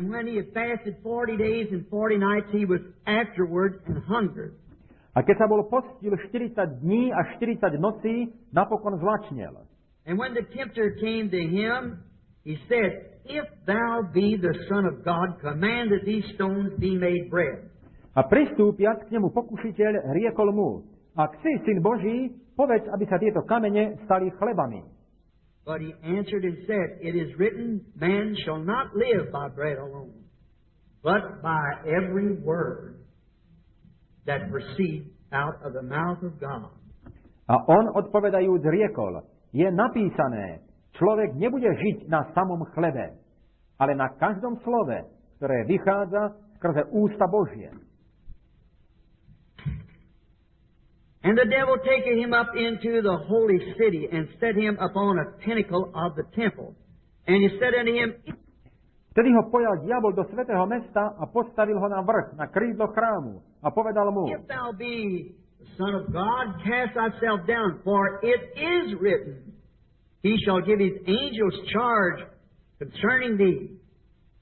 when he had fasted 40 days and 40 nights, he was afterward and hungered. A keď sa bol postil 40 dní a 40 nocí, napokon zlačnel. And when the tempter came to him, he said, If thou be the Son of God, command that these stones be made bread. A pristúpiac k nemu pokušiteľ riekol mu, ak si syn Boží, povedz, aby sa tieto kamene stali chlebami. But he answered and said, It is written, Man shall not live by bread alone, but by every word that proceeds out of the mouth of God. A on odpovedajúc riekol, je napísané, človek nebude žiť na samom chlebe, ale na každom slove, ktoré vychádza skrze ústa Božie. And the devil taketh him up into the holy city, and set him upon a pinnacle of the temple. And he said unto him, Vtedy ho pojal diabol do svätého mesta a postavil ho na vrch, na krídlo chrámu a povedal mu, If thou be the Son of God, cast thyself down, for it is written, He shall give His angels charge concerning thee,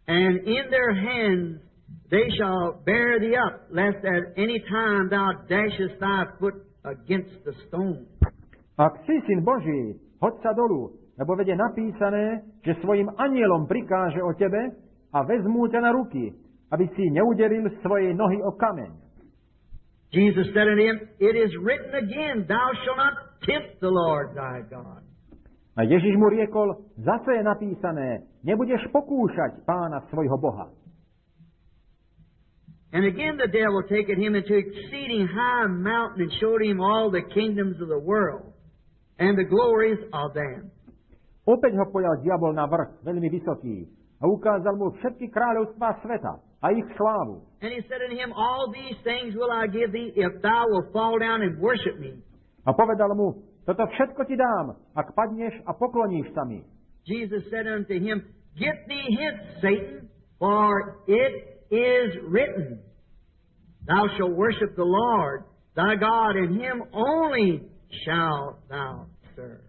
and in their hands they shall bear thee up, lest at any time thou dashest thy foot against the stone. Ak si syn Boží, hoď sa dolu, lebo vede napísané, že svojim anielom prikáže o tebe a vezmú ťa na ruky, aby si neuderil svojej nohy o kameň. Jesus said unto him, It is written again, Thou shalt not tempt the Lord thy God. A Ježiš mu riekol, zase je napísané, nebudeš pokúšať Pána svojho Boha. And again the devil taketh him into exceeding high mountain, and showed him all the kingdoms of the world, and the glories of them. Opäť ho pojal diabol na vrch, veľmi vysoký, a ukázal mu všetky kráľovstvá sveta a ich slávu. And he said unto him, All these things will I give thee, if thou wilt fall down and worship me. A povedal mu, toto všetko ti dám, ak padneš a pokloníš sa mi. Jesus said unto him, Get thee hence, Satan, for it is written, Thou shalt worship the Lord thy God, and him only shalt thou serve.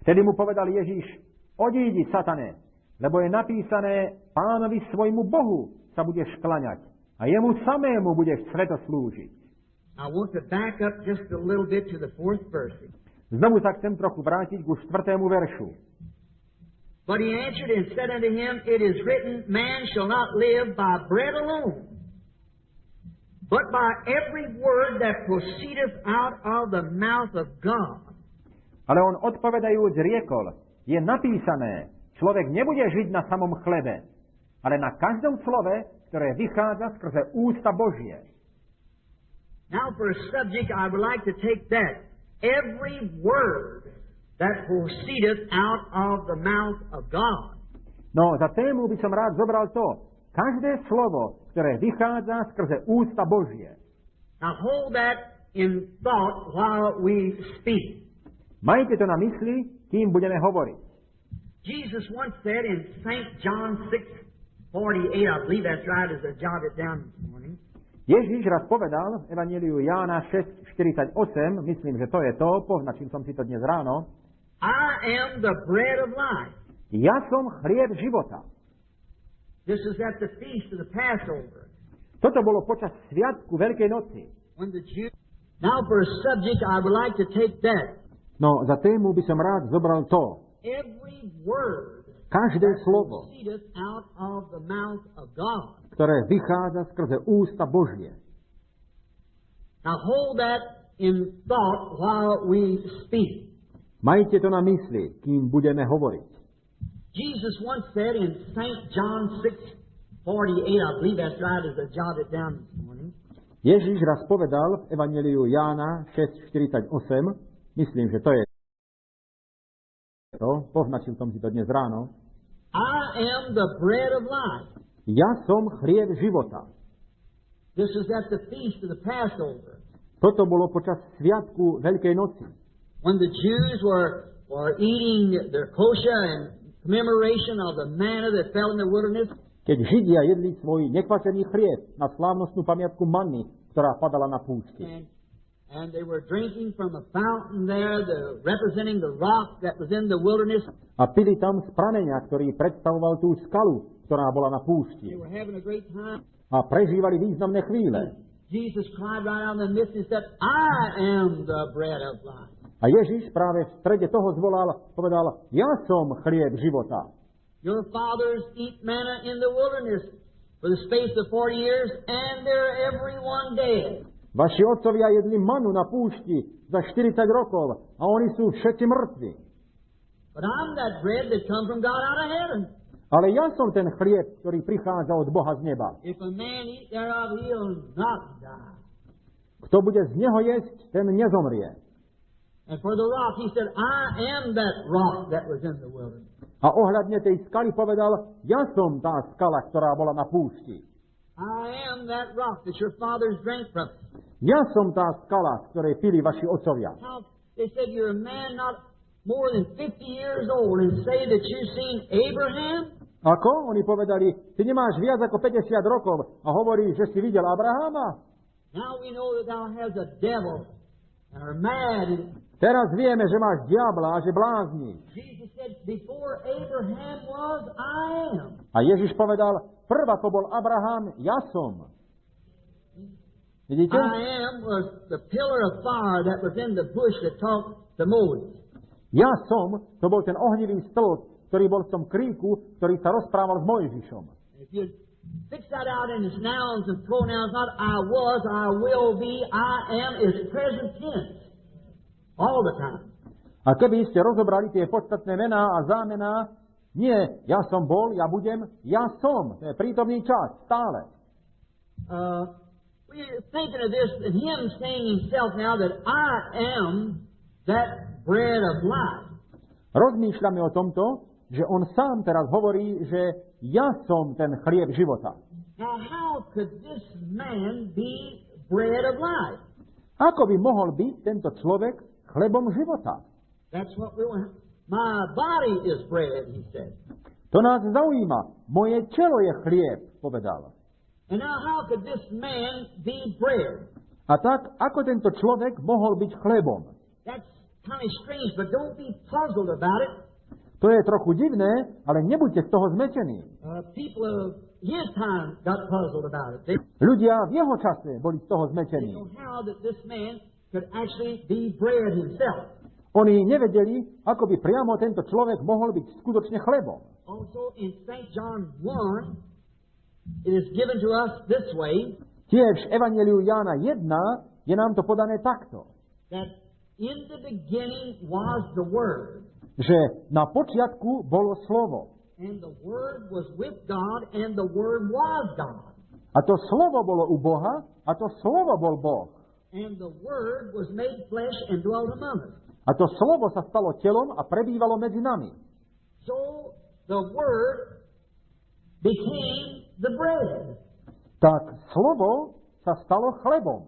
Vtedy mu povedal Ježiš, odídi, satane, lebo je napísané, Pánovi svojmu Bohu sa budeš klaňať a jemu samému budeš sveto slúžiť. I want to back up just a little bit to the 4th verse. Znovu sa chcem trochu vrátiť ku 4. veršu. But he answered and said unto him, It is written, Man shall not live by bread alone, but by every word that proceedeth out of the mouth of God. Ale on odpovedajúc riekol, je napísané, človek nebude žiť na samom chlebe, ale na každom slove, ktoré vychádza skrze ústa Božie. Now for a subject, I would like to take that. Every word that proceedeth out of the mouth of God. No, za tému by som rád zobral to, každé slovo, ktoré vychádza skrze ústa Božie. Now hold that in thought while we speak. Majte to na mysli, kým budeme hovoriť. Jesus once said in St. John 6:48, I believe that's right as I jotted it down this morning. Ježiš raz povedal v Evanjeliu Jána 6:48, myslím, že to je to, poznačím som si to dnes ráno. I am the bread of life. Ja som chlieb života. This is at the feast of the Passover. Toto bolo počas sviatku Veľkej noci. When the Jews... Now for a subject, I would like to take that. No, za tému by som rád zobral to. Every word Každé slovo, proceedeth out of the mouth of God. ktoré vychádza skrze ústa Božie. Now hold that in thought while we speak. Majte to na mysli, kým budeme hovoriť. Jesus once said in St. John 6:48, I believe that's right as I jotted it down this morning. Ježiš raz povedal v Evanjeliu Jána 6:48, myslím, že to je to, poznačil som si to dnes ráno. I am the bread of life. Ja som chlieb života. This is at the feast of the Passover. Toto bolo počas sviatku Veľkej noci. When the Jews were eating their kosher and commemoration of the manna that fell in the wilderness. Keď Židia jedli svoj nekvasený chlieb na slávnostnú pamiatku manny, ktorá padala na púšti. And they were drinking from a fountain there, representing the rock that was in the wilderness. A pili tam z prameňa, ktorý predstavoval tú skalu, ktorá bola na They púšti. were having a great time. A prežívali významné chvíle. Jesus cried right out in the midst and said, I am the bread of life. A Ježiš práve v strede toho zvolal, povedal, ja som chlieb života. Your fathers eat manna in the wilderness for the space of 40 years, and they're everyone dead. Vaši otcovia jedli manu na púšti za 40 rokov a oni sú všetci mŕtvi. But I'm that bread that comes from God out of heaven. Ale ja som ten chlieb, ktorý prichádza od Boha z neba. If a man eat thereof, he'll not die. Kto bude z neho jesť, ten nezomrie. And for the rock, he said, I am that rock that was in the wilderness. A ohľadne tej skaly povedal, ja som tá skala, ktorá bola na púšti. I am that rock that your fathers drank from. Ja som tá skala, z ktorej pili vaši otcovia. How they said you're a man not more than 50 years old and say that you've seen Abraham? Ako? Oni povedali, ty nemáš viac ako 50 rokov a hovoríš, že si videl Abraháma? Now we know that thou has a devil and are mad. And Teraz vieme, že máš diabla a že blázniš. Jesus said, before Abraham was, I am. A Ježiš povedal, prv ako bol Abraham, ja som. Vidíte? I am was the pillar of fire that was in the bush that talked to Moses. Ja som, to bol ten ohnivý stĺp, ktorý bol v tom kríku, ktorý sa rozprával s Mojžišom. If you fix that out in its nouns and pronouns, not I was, I will be, I am is present tense. All the time. A keby ste rozobrali tie podstatné mená a zámená, nie ja som bol, ja budem, ja som. To je prítomný čas, stále. We're thinking of this, and him saying himself now that I am that bread of life. Rozmýšľame o tomto, že on sám teraz hovorí, že ja som ten chlieb života. Now how could this man be bread of life? Ako by mohol byť tento človek chlebom života? That's what we want. My body is bread, he said. To nás zaujíma. Moje telo je chlieb, povedal. And now how could this man be bread? A tak, ako tento človek mohol byť chlebom? That's kind of strange, but don't be puzzled about it. To je trochu divné, ale nebuďte z toho zmetení. People of his time got puzzled about it. They Ľudia v jeho čase boli z toho didn't zmetení. know how that this man could actually be bread himself. Oni nevedeli, ako by priamo tento človek mohol byť skutočne chlebom. Also in St. John 1, it is given to us this way, Tiež v Evangeliu Jána 1 je nám to podané takto, that in the beginning was the Word, že na počiatku bolo slovo. and the Word was with God, and the Word was God. A to slovo bolo u Boha, a to slovo bol Boh. And the Word was made flesh and dwelt among us. A to slovo sa stalo telom a prebývalo medzi nami. So the Word became the bread. Tak slovo sa stalo chlebom.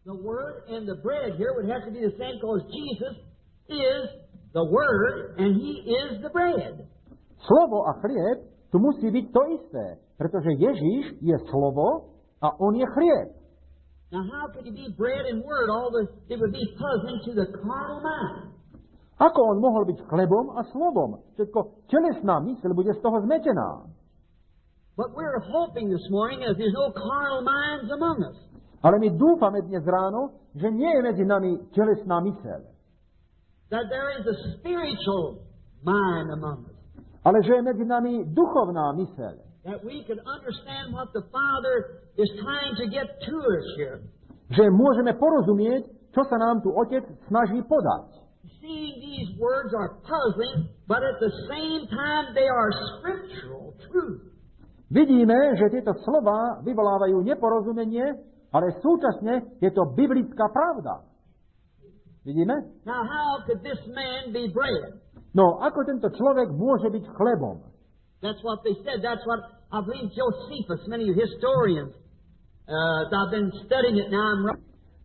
The Word and the bread here would have to be the same because Jesus is the Word and He is the bread. Slovo a chlieb tu musí byť to isté, pretože Ježíš je slovo a on je chlieb. Now how could He be bread and Word? It would be puzzling to the carnal mind. Ako on mohol byť chlebom a slovom? Všetko telesná myseľ bude z toho zmetená. But we're hoping this morning that there's no carnal minds among us. Ale my dúfame dnes ráno, že nie je medzi nami telesná myseľ. That there is a spiritual mind among us. Ale že je medzi nami duchovná myseľ. That we can understand what the Father is trying to get to us here. Že môžeme porozumieť, čo sa nám tu Otec snaží podať. Seeing these words are puzzling, but at the same time they are scriptural truth. Vidíme, že tieto slova vyvolávajú neporozumenie, ale súčasne je to biblická pravda. Vidíme? Now how could this man be bread? No, ako tento človek môže byť chlebom? That's what they said. That's what I believe Josephus, many historians, I've been studying it now.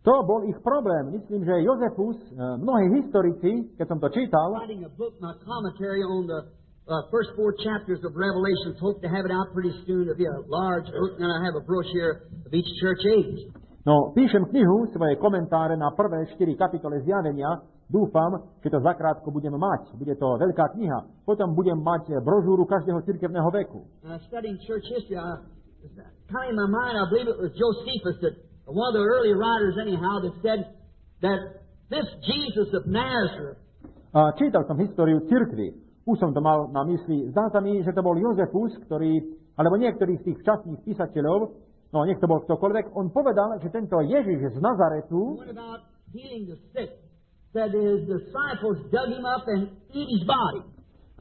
To bol ich problém. Myslím, že Jozefus, mnohí historici, keď som to čítal, Writing a book, my commentary on the first 4 chapters of Revelation. Hope to have it out pretty soon. It'll be a large book, and I have a brochure of each church age. No, píšem knihu, svoje komentáre na prvé 4 kapitole zjavenia. Dúfam, že to zakrátko budem mať. Bude to veľká kniha. Potom budem mať brožúru každého cirkevného veku. Studying church history, kind of in my mind, I believe it was Josephus, that one of the early writers anyhow, that said that this Jesus of Nazareth. A čítal som históriu cirkvi. Už som to mal na mysli. Zdá sa mi, že to bol Jozefus, alebo niektorých z tých včasných písateľov, no nech to bol ktokoľvek, on povedal, že tento Ježiš z Nazaretu,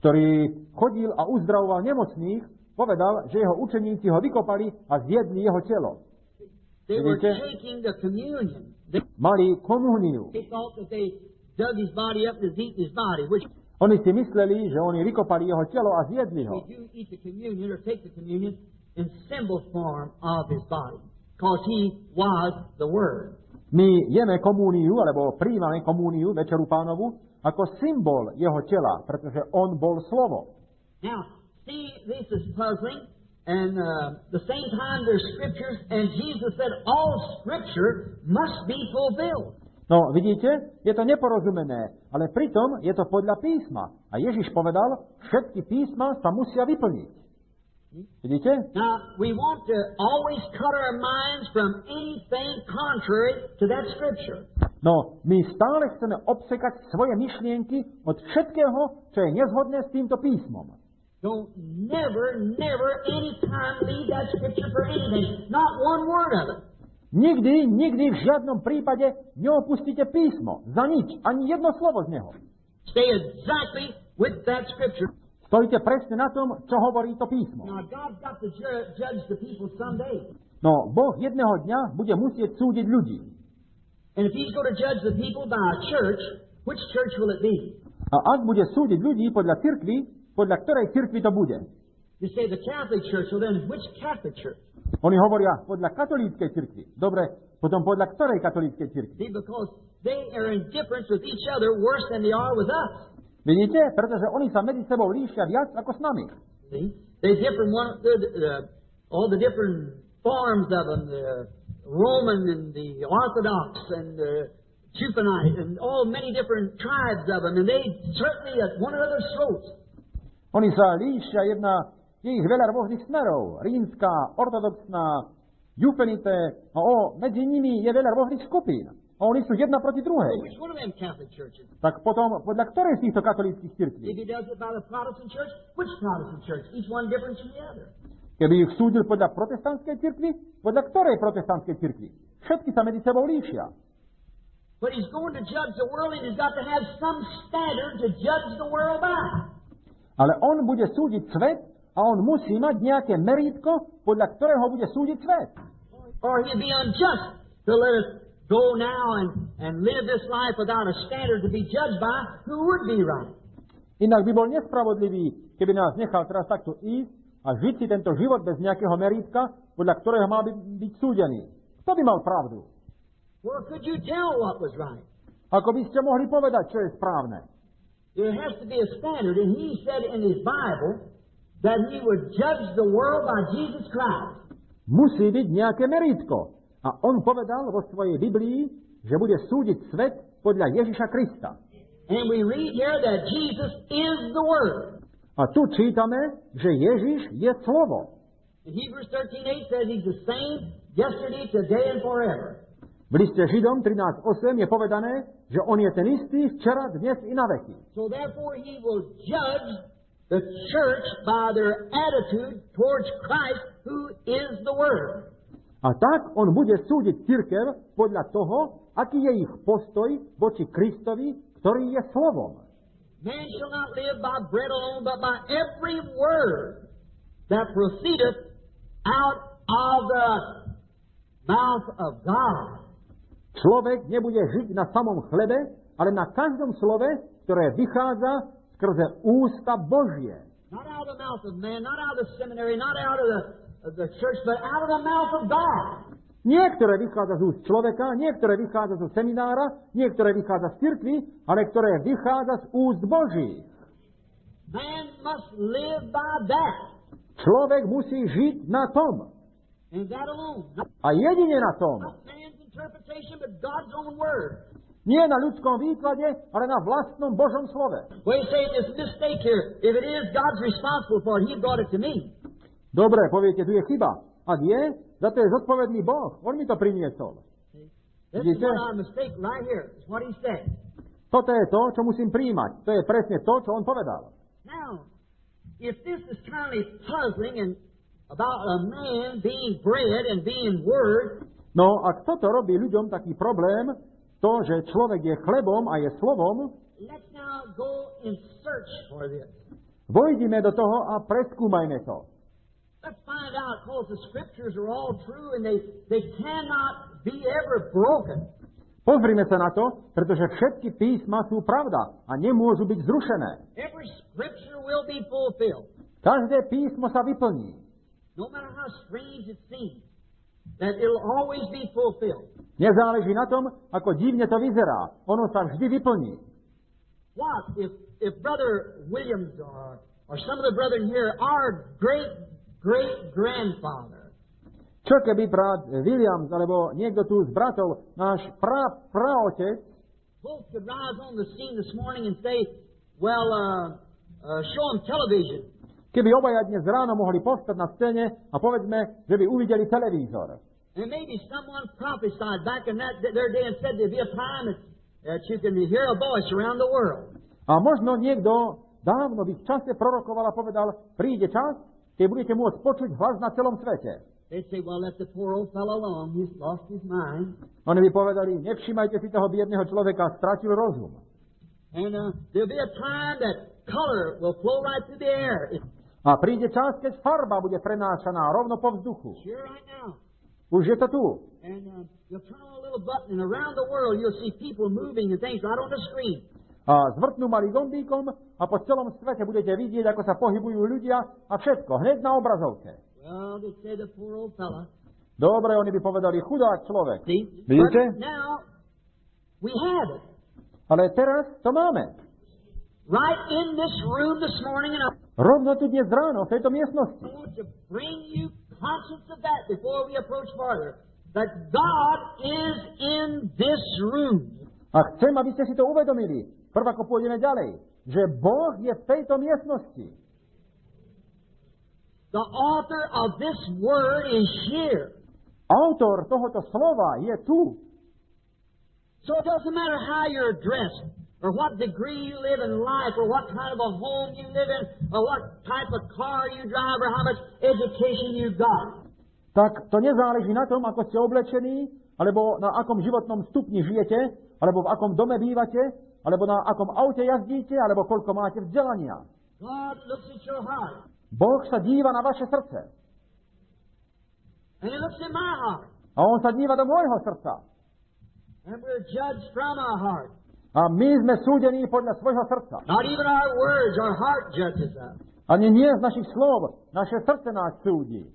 ktorý chodil a uzdravoval nemocných, povedal, že jeho učeníci ho vykopali a zjedli jeho telo. Vidíte? Mali komuniu. Oni si mysleli, že oni vykopali jeho telo a zjedli ho. My jeme komuniu, alebo príjmame komuniu, večeru Pánovu, ako symbol jeho tela, pretože on bol slovo. Now, see, this is puzzling, and the same time there's scriptures, and Jesus said all scripture must be fulfilled. No, vidíte, je to neporozumené, ale pritom je to podľa písma. A Ježiš povedal, všetky písma sa musia vyplniť. Vidíte? Now, we want to always cut our minds from anything contrary to that scripture. No, my stále chceme obsekať svoje myšlienky od všetkého, čo je nezhodné s týmto písmom. Don't never any time leave that scripture for anything. Not one word of it. Nikdy v žiadnom prípade neopustíte písmo. Za nič, ani jedno slovo z neho. Stay exactly with that scripture. Stojte presne na tom, čo hovorí to písmo. Now, God's got to judge the people someday. No, Boh jedného dňa bude musieť súdiť ľudí. And if He's going to judge the people by a church, which church will it be? A ak bude súdiť ľudí podľa cirkvi, podľa ktorej cirkvi to bude? You say the Catholic Church, well then which Catholic Church? Oni hovoria podľa katolíckej cirkvi. Dobre, potom podľa ktorej katolíckej cirkvi? See, because they are in difference with each other worse than they are with us. Vidíte? Pretože oni sa medzi sebou líšia viac ako s nami. See? They're different, all the different forms of them, the Roman and the Orthodox and the Juvenite and all many different tribes of them, and they certainly at one another's throats. Oni sa líšia je ich veľa rôznych smerov. Rímska, ortodoxná, jupenité, medzi nimi je veľa rôznych skupín. A oni sú jedna proti druhej. Tak potom, podľa ktorej z týchto katolíckych cirkví? Keby ich súdil podľa protestantskej cirkvi, podľa ktorej protestantskej cirkvi? Všetky sa medzi sebou líšia. But he's going to judge the world and he's got to have some standard to judge the world by. Ale on bude súdiť svet a on musí mať nejaké merítko, podľa ktorého bude súdiť svet. Or he'd be unjust to let us go now and live this life without a standard to be judged by who would be right. Inak by bol nespravodlivý, keby nás nechal teraz takto ísť a žiť si tento život bez nejakého merítka, podľa ktorého má byť súdený. Kto by mal pravdu? Well, could you tell what was right? Ako by ste mohli povedať, čo je správne? There has to be a standard, and he said in his Bible that he would judge the world by Jesus Christ. Musí byť nejaké merítko. A on povedal vo svojej Biblii, že bude súdiť svet podľa Ježiša Krista. And we read here that Jesus is the Word. A tu čítame, že Ježiš je slovo. In Hebrews 13:8 says he's the same yesterday, today and forever. V liste Židom 13:8 je povedané, že on je ten istý včera, dnes i na veky. So therefore he will judge the church by their attitude towards Christ, who is the Word. A tak on bude súdiť cirkev podľa toho, aký je ich postoj voči Kristovi, ktorý je slovom. Man shall not live by bread alone, but by every word that proceedeth out of the mouth of God. Človek nebude žiť na samom chlebe, ale na každom slove, ktoré vychádza skrze ústa Božie. Not out of the mouth of man, not out of the seminary, not out of the church, but out of the mouth of God. Niektoré vychádza z úst človeka, niektoré vychádza zo seminára, niektoré vychádza z cirkvi, ale ktoré vychádza z úst Božích. Man must live by that. Človek musí žiť na tom. And that alone. A jedine na tom. Not man's interpretation, but God's own word. Nie na ľudskom výklade, ale na vlastnom Božom slove. Well, you say there's a mistake here. If it is, God's responsible for it. He brought it to me. Dobre, poviete, tu je chyba. Ak je, za to je zodpovedný Boh. On mi to priniesol. This is what I mistake right here. It's what he said. Toto je to, čo musím príjmať. To je presne to, čo on povedal. Now, if this is kind of puzzling and about a man being bread and being word, no, ak toto robí ľuďom taký problém, to, že človek je chlebom a je slovom, let's now go and search for this. Vojdime do toho a preskúmajme to. Let's find out, because the scriptures are all true and they cannot be ever broken. Pozrime sa na to, pretože všetky písma sú pravda a nemôžu byť zrušené. Every scripture will be fulfilled. Každé písmo sa vyplní. No matter how strange it seems, that it'll always be fulfilled. Nezáleží na tom, ako divne to vyzerá. Ono sa vždy vyplní. What if Brother Williams or some of the brethren here, our great-grandfather, čo keby brat Williams alebo niekto tu z bratov, náš praotec, both could rise on the scene this morning and say, well, show them television. Keby obaja dnes ráno mohli postať na scéne a povedzme, že by uvideli televízor. And maybe someone prophesied back in their day and said there'd be a time that you can hear a voice around the world. A možno niekto dávno v ich čase prorokoval a povedal, príde čas, keď budete môcť počuť hlas na celom svete. They'd say, well, let the poor old fellow alone. He's lost his mind. Oni by povedali, nevšimajte si toho biedného človeka, stratil rozum. And there'll be a time that color will flow right through the air. A príde čas, keď farba bude prenášaná rovno po vzduchu. Sure, right now. Už je to tu. And you'll turn on a little button, and around the world you'll see people moving and things right on the screen. A zvrtnú malý gombíkom a po celom svete budete vidieť, ako sa pohybujú ľudia a všetko, hneď na obrazovke. Well, they say the poor old fella. Dobre, oni by povedali, chudák človek. See? Vidíte? But now, we have it. Ale teraz to máme. Right in this room this morning, and Rovno tu dnes ráno, v tejto miestnosti. I want to bring you conscience of that before we approach farther. That God is in this room. A chcem, aby ste si to uvedomili, prv ako pôjdeme ďalej, že Boh je v tejto miestnosti. The author of this word is here. Autor tohoto slova je tu. So it doesn't matter how you're dressed, or what degree you live in life, or what kind of a home you live in, or what type of car you drive, or how much education you've got. Tak to nezáleží na tom, ako ste oblečení, alebo na akom životnom stupni žijete, alebo v akom dome bývate, alebo na akom aute jazdíte, alebo koľko máte vzdelania. God looks at your heart. Boh sa díva na vaše srdce. And He looks at my heart. A On sa díva do môjho srdca. And we're judged from our heart. A my sme súdení podľa svojho srdca. Not even our words, our heart judges us. Ani nie z našich slov, naše srdce nás súdi.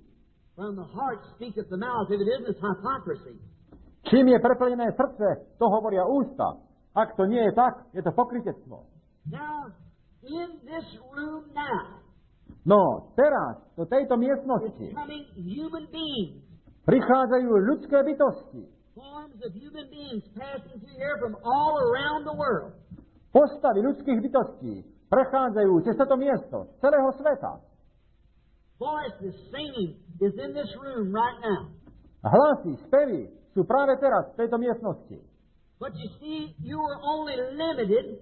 From the heart speaketh the mouth. If it isn't, it's hypocrisy. Čím je preplnené srdce, to hovoria ústa. Ak to nie je tak, je to pokrytectvo. Now, in this room now, No, teraz, do tejto it's miestnosti, coming human beings. prichádzajú ľudské bytosti. Forms of human beings passing through here from all around the world. Postavy ľudských bytostí prechádzajú cez toto miesto z celého sveta. Voices singing is in this room right now. Hlasy, spevy sú práve teraz v tejto miestnosti. But you see, you are only limited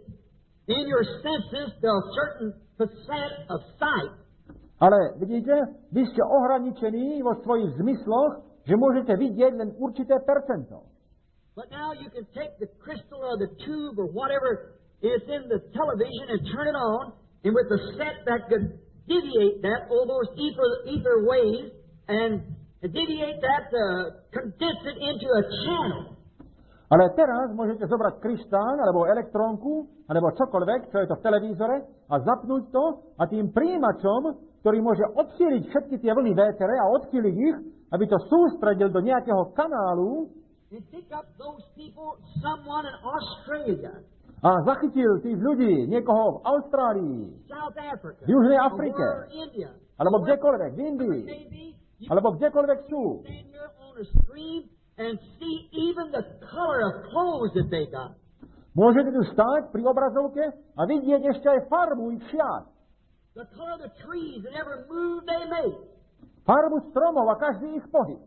in your senses to a certain percent of sight. Ale vidíte, vy ste ohraničení vo svojich zmysloch, že môžete vidieť len určité percento. But now you can take the crystal or the tube or whatever is in the television and turn it on, and with a set that could deviate that, all those ether waves, and deviate that, condense it into a channel. Ale teraz môžete zobrať kryštán, alebo elektrónku, alebo čokoľvek, čo je to v televízore, a zapnúť to a tým príjimačom, ktorý môže odchýliť všetky tie vlny vétere a odchýliť ich, aby to sústredil do nejakého kanálu a zachytil tých ľudí, niekoho v Austrálii, v Južnej Afrike, alebo kdekoľvek, v Indii, alebo kdekoľvek sú. and see even the color of clothes that they got. Môžete tu stáť pri obrazovke a vidieť ešte aj farbu ich šiat. The color of the trees and every move they make. Farbu stromov a každý ich pohyb.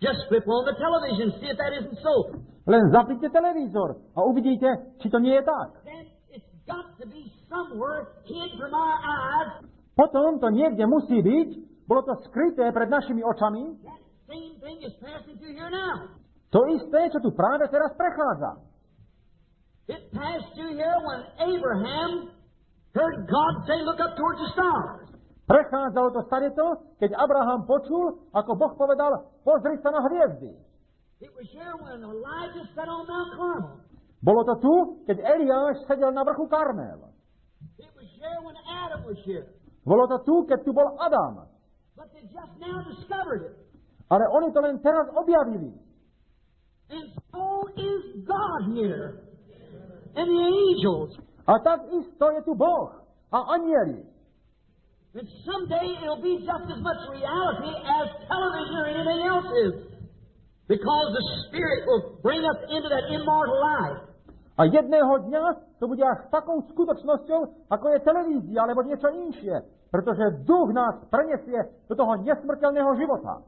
Just flip on the television and see if that isn't so. Len zapnite televízor a uvidíte, či to nie je tak. Then it's got to be somewhere hid from our eyes. Potom to niekde musí byť, bolo to skryté pred našimi očami. That same thing is passing through here now. To isté, čo tu práve teraz prechádza. It passed through here when Abraham heard God say, look up towards the stars. Prechádzalo to stadeto, keď Abraham počul, ako Boh povedal, pozri sa na hviezdy. It was here when Elijah sat on Mount Carmel. Bolo to tu, keď Eliáš sedel na vrchu Karmel. It was here when Adam was here. Bolo to tu, keď tu bol Adam. But they just now discovered it. Ale oni to len teraz objavili. And so is God here. And the angels. A tak isto je tu Boh a anjeli. And someday it'll be just as much reality as television or anything else is. Because the Spirit will bring us into that immortal life. A jedného dňa to bude až takou skutočnosťou, ako je televízia alebo niečo inšie. Pretože duch nás prenesie do toho nesmrteľného života.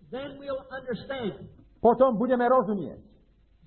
Then we'll understand. Potom budeme rozumieť.